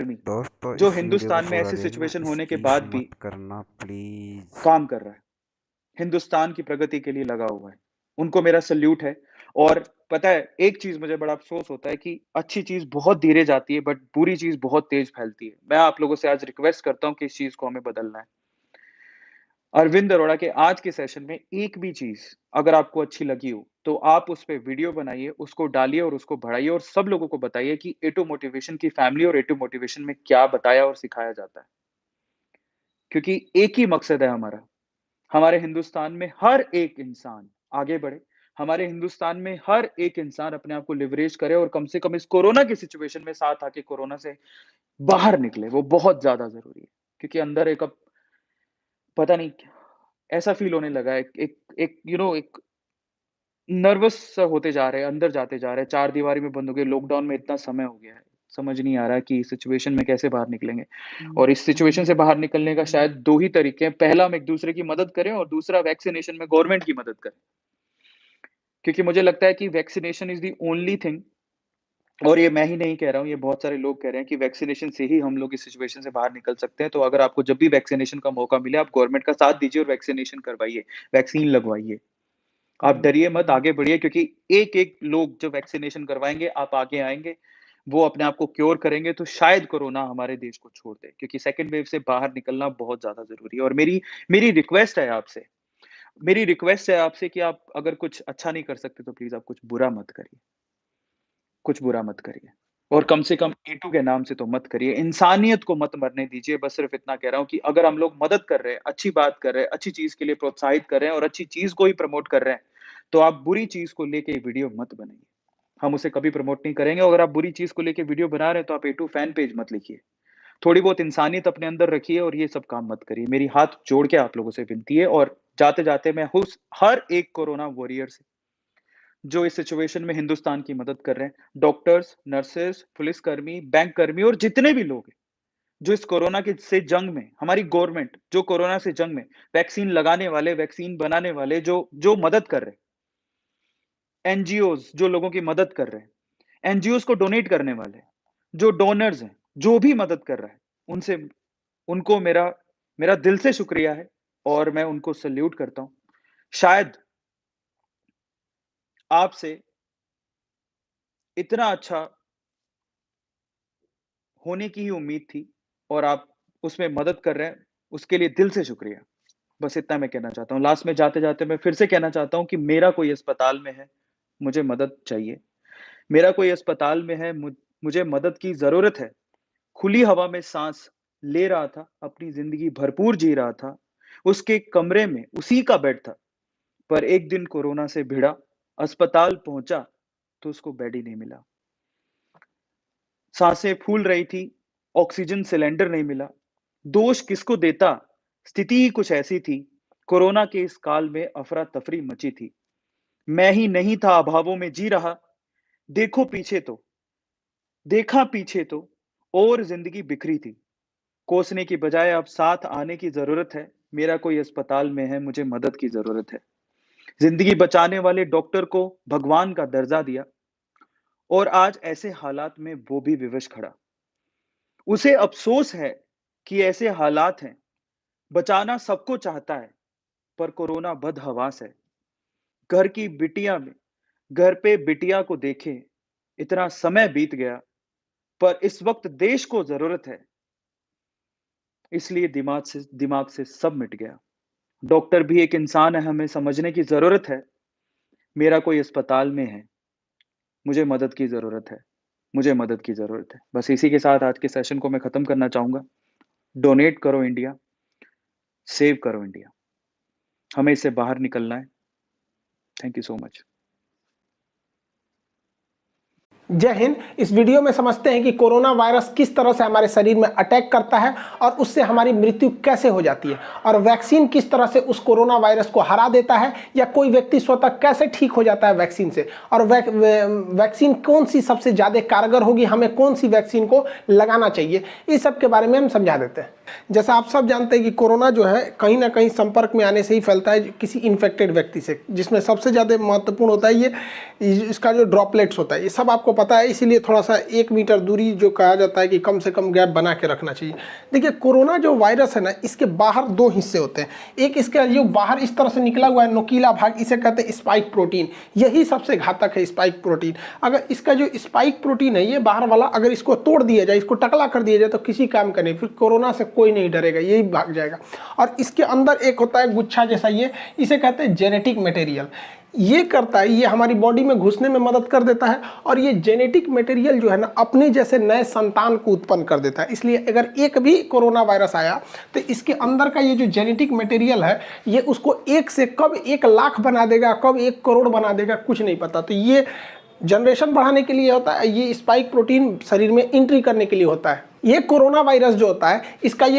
दोस्तों जो इस वीडियो को हिंदुस्तान में पूरा ऐसी देखना, सिचुएशन होने के स्किप बाद भी मत करना प्लीज। काम कर रहा है, हिंदुस्तान की प्रगति के लिए लगा हुआ है। उनको मेरा सैल्यूट है। और पता है, एक चीज़ मुझे बड़ा अफ़सोस होता है कि अच्छी चीज़ बहुत धीरे जाती है, बट बुरी चीज़ बहुत तेज़ फैलती है। मैं आप लोगों से आज रिक्वेस्ट करता हूँ कि इस चीज़ को हमें बदलना है। अरविंद अरोड़ा के आज के सेशन में एक भी चीज़ अगर आपको अच्छी लगी हो, तो आप उस पे वीडियो बनाइए, उसको डालिए और उसको बढ़ाइए और सब लोगों को बताइए कि ए2 मोटिवेशन की फैमिली और ए2 मोटिवेशन में क्या बताया और सिखाया जाता है। क्योंकि एक ही मकसद है हमारा, हमारे हिंदुस्तान में हर एक इंसान आगे बढ़े, हमारे हिंदुस्तान में हर एक इंसान अपने आप को लिवरेज करे और कम से कम इस कोरोना की सिचुएशन में साथ आके कोरोना से बाहर निकले, वो बहुत ज़्यादा ज़रूरी है। क्योंकि अंदर एक अब पता नहीं ऐसा फ़ील होने लगा है, एक एक एक नर्वस सा होते जा रहे हैं, अंदर जाते जा रहे हैं, चार दीवारी में बंद हो गए, लॉकडाउन में इतना समय हो गया है, समझ नहीं आ रहा कि इस सिचुएशन में कैसे बाहर निकलेंगे। और इस सिचुएशन से बाहर निकलने का शायद 2 ही तरीके हैं, पहला हम एक-दूसरे की मदद करें और दूसरा वैक्सीनेशन में गवर्नमेंट की मदद करें। क्योंकि मुझे लगता है कि vaccination is the only thing. और ये मैं ही नहीं कह रहा हूँ, ये बहुत सारे लोग कह रहे हैं कि वैक्सीनेशन से ही हम लोग इस सिचुएशन से बाहर निकल सकते हैं। तो अगर आपको जब भी वैक्सीनेशन का मौका मिले, आप गवर्नमेंट का साथ दीजिए और वैक्सीनेशन करवाइए, वैक्सीन लगवाइए। आप डरिए मत, आगे बढ़िए क्योंकि एक-एक लोग जो वैक्सीनेशन करवाएँगे, आप आगे आएँगे, वो अपने आप को क्योर करेंगे, तो शायद कोरोना हमारे देश को छोड़ दे। क्योंकि सेकंड वेव से बाहर निकलना बहुत ज़्यादा ज़रूरी है। और मेरी मेरी रिक्वेस्ट है आपसे, मेरी रिक्वेस्ट है आपसे कि आप अगर कुछ अच्छा नहीं कर सकते, तो प्लीज़ आप कुछ बुरा मत करिए। कुछ बुरा मत करिए। और कम से कम ए2 के नाम से तो मत करिए। इंसानियत को मत मरने दीजिए। बस सिर्फ़ इतना कह रहा हूँ कि अगर हम लोग मदद कर रहे हैं, अच्छी बात कर रहे हैं, अच्छी चीज़ के लिए प्रोत्साहित कर रहे हैं और अच्छी चीज़ को ही प्रमोट कर रहे हैं, तो आप बुरी चीज़ को लेके वीडियो मत बनाइए। हम उसे कभी प्रमोट नहीं करेंगे। अगर आप बुरी चीज़ को लेके वीडियो बना रहे हैं, तो आप ए2 फैन पेज मत लिखिए। थोड़ी बहुत इंसानियत अपने अंदर रखिए और ये सब काम मत करिए। मेरी हाथ जोड़ के आप लोगों से विनती है। और जाते-जाते मैं उस हर एक कोरोना वॉरियर से जो इस सिचुएशन में हिंदुस्तान की मदद कर रहे हैं, डॉक्टर्स, नर्सेस, पुलिसकर्मी, बैंक कर्मी और जितने भी लोग हैं, जो इस कोरोना के से जंग में हमारी गवर्नमेंट जो कोरोना से जंग में वैक्सीन लगाने वाले, वैक्सीन बनाने वाले जो जो मदद कर रहे हैं, एनजीओज़ जो लोगों की मदद कर रहे हैं, एनजीओज़ को डोनेट करने वाले, जो डोनर्स हैं, जो भी मदद कर रहा है, उनसे उनको मेरा मेरा दिल से शुक्रिया है और मैं उनको सैल्यूट करता हूँ। शायद आपसे इतना अच्छा होने की ही उम्मीद थी और आप उसमें मदद कर रहे हैं, उसके लिए दिल से शुक्रिया। बस इतना मैं कहना चाहता हूँ। लास्ट में जाते-जाते मैं फिर से कहना चाहता हूँ कि मेरा कोई अस्पताल में है, मुझे मदद चाहिए। मेरा कोई अस्पताल में है, मुझे मदद की ज़रूरत है। खुली हवा में साँस ले रहा था, अपनी ज़िंदगी भरपूर जी रहा था। उसके कमरे में उसी का बेड था, पर एक दिन कोरोना से भिड़ा, अस्पताल पहुँचा, तो उसको बेड ही नहीं मिला। साँसें फूल रही थी, ऑक्सीजन सिलेंडर नहीं मिला। दोष किसको देता? स्थिति ही कुछ ऐसी थी। कोरोना के इस काल में अफरा-तफरी मची थी। मैं ही नहीं था अभावों में जी रहा। देखो पीछे तो देखा पीछे तो और ज़िंदगी बिखरी थी। कोसने की बजाय अब साथ आने की ज़रूरत है। मेरा कोई अस्पताल में है, मुझे मदद की ज़रूरत है। ज़िंदगी बचाने वाले डॉक्टर को भगवान का दर्जा दिया और आज ऐसे हालात में वो भी विवश खड़ा। उसे अफ़सोस है कि ऐसे हालात हैं। बचाना सबको चाहता है, पर कोरोना बदहवास है। घर की बिटिया में घर पे बिटिया को देखे, इतना समय बीत गया, पर इस वक़्त देश को ज़रूरत है, इसलिए दिमाग से सब मिट गया। डॉक्टर भी एक इंसान है, हमें समझने की ज़रूरत है। मेरा कोई अस्पताल में है, मुझे मदद की ज़रूरत है, मुझे मदद की ज़रूरत है। बस इसी के साथ आज के सेशन को मैं ख़त्म करना चाहूँगा। डोनेट करो इंडिया, सेव करो इंडिया। हमें इससे बाहर निकलना है। Thank you so much. जय हिंद। इस वीडियो में समझते हैं कि कोरोना वायरस किस तरह से हमारे शरीर में अटैक करता है और उससे हमारी मृत्यु कैसे हो जाती है, और वैक्सीन किस तरह से उस कोरोना वायरस को हरा देता है, या कोई व्यक्ति स्वतः कैसे ठीक हो जाता है वैक्सीन से, और वैक्सीन कौन सी सबसे ज़्यादा कारगर होगी, हमें कौन सी वैक्सीन को लगाना चाहिए, इस सब के बारे में हम समझा देते हैं। जैसा आप सब जानते हैं कि कोरोना जो है कहीं ना कहीं संपर्क में आने से ही फैलता है किसी इन्फेक्टेड व्यक्ति से, जिसमें सबसे ज़्यादा महत्वपूर्ण होता है ये इसका जो ड्रॉपलेट्स होता है। ये सब आपको पता है, इसीलिए थोड़ा सा 1 मीटर दूरी जो कहा जाता है कि कम से कम गैप बना के रखना चाहिए। देखिए कोरोना जो वायरस है ना, इसके बाहर 2 हिस्से होते हैं। एक इसका जो बाहर इस तरह से निकला हुआ है नुकीला भाग, इसे कहते हैं स्पाइक प्रोटीन। यही सबसे घातक है स्पाइक प्रोटीन। अगर इसका जो स्पाइक प्रोटीन है ये बाहर वाला, अगर इसको तोड़ दिया जाए, इसको टकला कर दिया जाए तो किसी काम का नहीं, फिर कोरोना से कोई नहीं डरेगा, यही भाग जाएगा। और इसके अंदर एक होता है गुच्छा जैसा, ये इसे कहते हैं जेनेटिक मटेरियल। ये करता है, ये हमारी बॉडी में घुसने में मदद कर देता है और ये जेनेटिक मटेरियल जो है ना अपने जैसे नए संतान को उत्पन्न कर देता है। इसलिए अगर एक भी कोरोना वायरस आया तो इसके अंदर का ये जो जेनेटिक मटेरियल है ये उसको 1 से कब 1 लाख बना देगा, कब 1 करोड़ बना देगा, कुछ नहीं पता। तो ये जनरेशन बढ़ाने के लिए होता है, ये स्पाइक प्रोटीन शरीर में एंट्री करने के लिए होता है। ये कोरोना वायरस जो होता है इसका ये